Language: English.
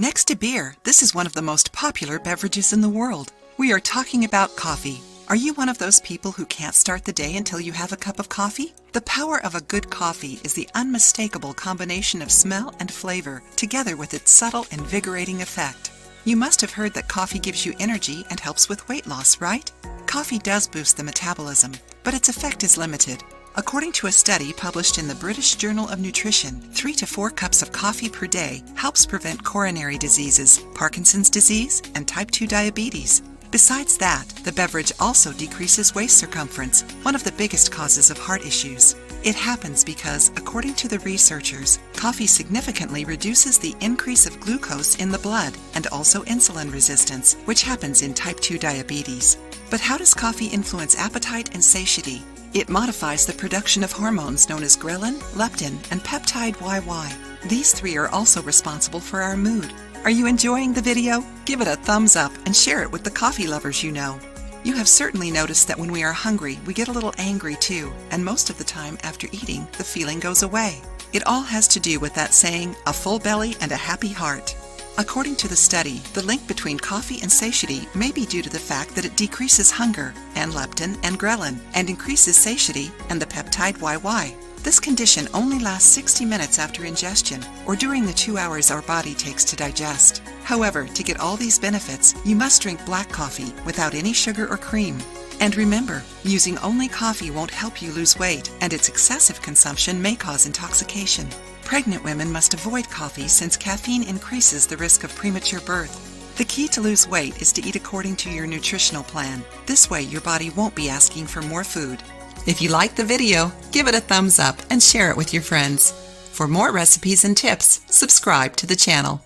Next to beer, this is one of the most popular beverages in the world. We are talking about coffee. Are you one of those people who can't start the day until you have a cup of coffee? The power of a good coffee is the unmistakable combination of smell and flavor, together with its subtle, invigorating effect. You must have heard that coffee gives you energy and helps with weight loss, right? Coffee does boost the metabolism, but its effect is limited. According to a study published in the British Journal of Nutrition, 3 to 4 cups of coffee per day helps prevent coronary diseases, Parkinson's disease, and type 2 diabetes. Besides that, the beverage also decreases waist circumference, one of the biggest causes of heart issues. It happens because, according to the researchers, coffee significantly reduces the increase of glucose in the blood and also insulin resistance, which happens in type 2 diabetes. But how does coffee influence appetite and satiety? It modifies the production of hormones known as ghrelin, leptin, and peptide YY. These three are also responsible for our mood. Are you enjoying the video? Give it a thumbs up and share it with the coffee lovers you know. You have certainly noticed that when we are hungry, we get a little angry too, and most of the time after eating, the feeling goes away. It all has to do with that saying, a full belly and a happy heart. According to the study, the link between coffee and satiety may be due to the fact that it decreases hunger and leptin and ghrelin and increases satiety and the peptide YY. This condition only lasts 60 minutes after ingestion or during the 2 hours our body takes to digest. However, to get all these benefits, you must drink black coffee without any sugar or cream. And remember, using only coffee won't help you lose weight, and its excessive consumption may cause intoxication. Pregnant women must avoid coffee since caffeine increases the risk of premature birth. The key to lose weight is to eat according to your nutritional plan. This way your body won't be asking for more food. If you liked the video, give it a thumbs up and share it with your friends. For more recipes and tips, subscribe to the channel.